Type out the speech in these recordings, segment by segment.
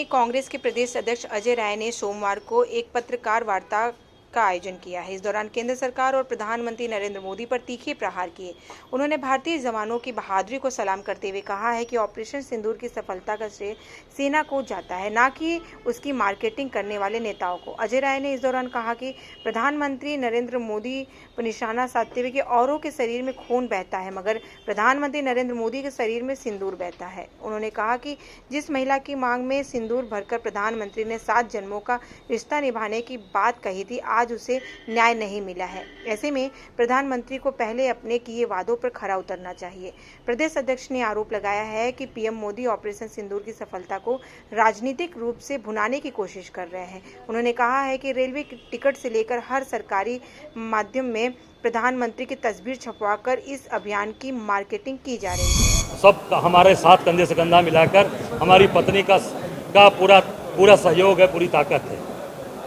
कांग्रेस के प्रदेश अध्यक्ष अजय राय ने सोमवार को एक पत्रकार वार्ता का आयोजन किया है। इस दौरान केंद्र सरकार और प्रधानमंत्री नरेंद्र मोदी पर तीखे प्रहार किए। उन्होंने भारतीय जवानों की बहादुरी को सलाम करते हुए कहा है कि ऑपरेशन सिंदूर की सफलता का श्रेय सेना को जाता है, न कि उसकी मार्केटिंग करने वाले नेताओं को। अजय राय ने इस दौरान कहा कि प्रधानमंत्री नरेंद्र मोदी पर निशाना साधते हुए कि औरों के शरीर में खून बहता है, मगर प्रधानमंत्री नरेंद्र मोदी के शरीर में सिंदूर बहता है। उन्होंने कहा कि जिस महिला की मांग में सिंदूर भरकर प्रधानमंत्री ने 7 जन्मों का रिश्ता निभाने की बात कही थी, आज उसे न्याय नहीं मिला है। ऐसे में प्रधानमंत्री को पहले अपने किए वादों पर खरा उतरना चाहिए। प्रदेश अध्यक्ष ने आरोप लगाया है कि पीएम मोदी ऑपरेशन सिंदूर की सफलता को राजनीतिक रूप से भुनाने की कोशिश कर रहे हैं। उन्होंने कहा है कि रेलवे टिकट से लेकर हर सरकारी माध्यम में प्रधानमंत्री की तस्वीर छपवाकर इस अभियान की मार्केटिंग की जा रही है। सब हमारे साथ कंधे से कंधा मिलाकर हमारी पत्नी का पूरा सहयोग है, पूरी ताकत है।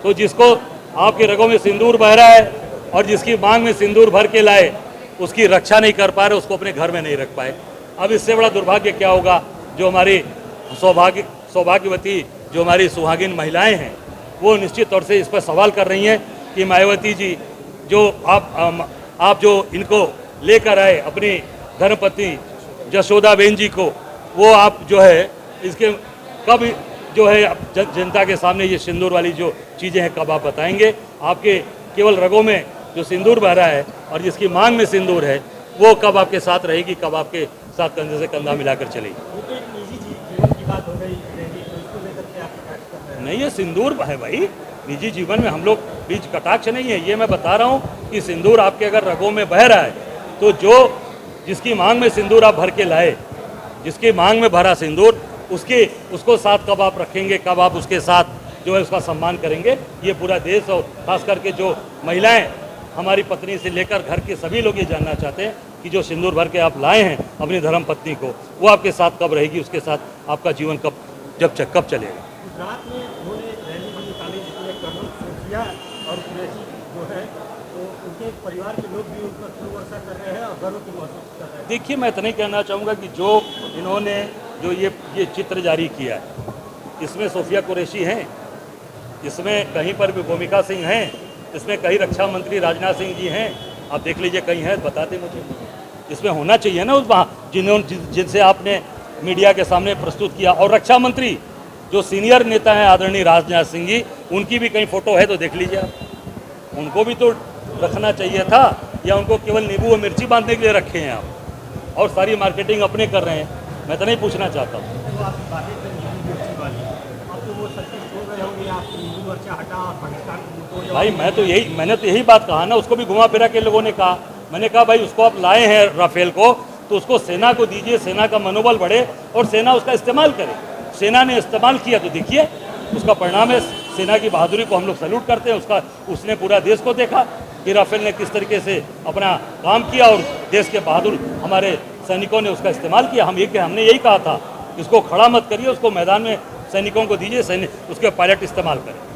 तो जिसको आपके रगों में सिंदूर बह रहा है और जिसकी मांग में सिंदूर भर के लाए, उसकी रक्षा नहीं कर पा रहे, उसको अपने घर में नहीं रख पाए। अब इससे बड़ा दुर्भाग्य क्या होगा? जो हमारी सौभाग्यवती जो हमारी सुहागिन महिलाएं हैं, वो निश्चित तौर से इस पर सवाल कर रही हैं कि मायावती जी, जो आप जो इनको लेकर आए अपनी धर्मपत्नी जशोदाबेन जी को, वो आप जो है इसके कब जो है जनता के सामने ये सिंदूर वाली जो चीज़ें हैं कब आप बताएंगे? आपके केवल रगों में जो सिंदूर बह रहा है और जिसकी मांग में सिंदूर है, वो कब आपके साथ रहेगी, कब आपके साथ कंधे से कंधा मिलाकर चलेगी? नहीं, ये सिंदूर है भाई, निजी जीवन में हम लोग बीच कटाक्ष नहीं है। ये मैं बता रहा हूँ कि सिंदूर आपके अगर रगों में बह रहा है, तो जिसकी मांग में सिंदूर आप भर के लाए, जिसकी मांग में भरा सिंदूर, उसको साथ कब आप रखेंगे, कब आप उसके साथ जो है उसका सम्मान करेंगे? ये पूरा देश और खास करके जो महिलाएं हमारी पत्नी से लेकर घर के सभी लोग ये जानना चाहते हैं कि जो सिंदूर भर के आप लाए हैं अपनी धर्म पत्नी को, वो आपके साथ कब रहेगी, उसके साथ आपका जीवन कब चलेगा? गुजरात में उन्होंने रैली भी निकाली जिसमें कर्नल सोफिया और कुरैशी जो है, तो उनके परिवार के लोग भी उन पर फूलवर्षा कर रहे हैं और गर्व की महसूस कर रहे हैं। देखिए, मैं इतना ही कहना चाहूँगा कि जो इन्होंने जो ये चित्र जारी किया है, इसमें सोफिया कुरैशी हैं, इसमें कहीं पर भी भूमिका सिंह हैं, इसमें कहीं रक्षा मंत्री राजनाथ सिंह जी हैं। आप देख लीजिए कहीं है, बता दें मुझे। इसमें होना चाहिए ना उस जिनसे आपने मीडिया के सामने प्रस्तुत किया। और रक्षा मंत्री जो सीनियर नेता हैं आदरणीय राजनाथ सिंह जी, उनकी भी कहीं फोटो है तो देख लीजिए आप। उनको भी तो रखना चाहिए था, या उनको केवल नींबू और मिर्ची बांधने के लिए रखे हैं आप, और सारी मार्केटिंग अपने कर रहे हैं? मैं तो नहीं पूछना चाहता हूँ। भाई मैंने तो यही बात कहा ना, उसको भी घुमा फिरा के लोगों ने कहा। मैंने कहा भाई उसको आप लाए हैं राफेल को, तो उसको सेना को दीजिए, सेना का मनोबल बढ़े और सेना उसका इस्तेमाल करे। सेना ने इस्तेमाल किया तो देखिए उसका परिणाम है। सेना की बहादुरी को हम लोग सैल्यूट करते हैं। उसने पूरा देश को देखा कि राफेल ने किस तरीके से अपना काम किया और देश के बहादुर हमारे सैनिकों ने उसका इस्तेमाल किया। हमने यही कहा था, इसको खड़ा मत करिए, उसको मैदान में सैनिकों को दीजिए, उसके पायलट इस्तेमाल करें।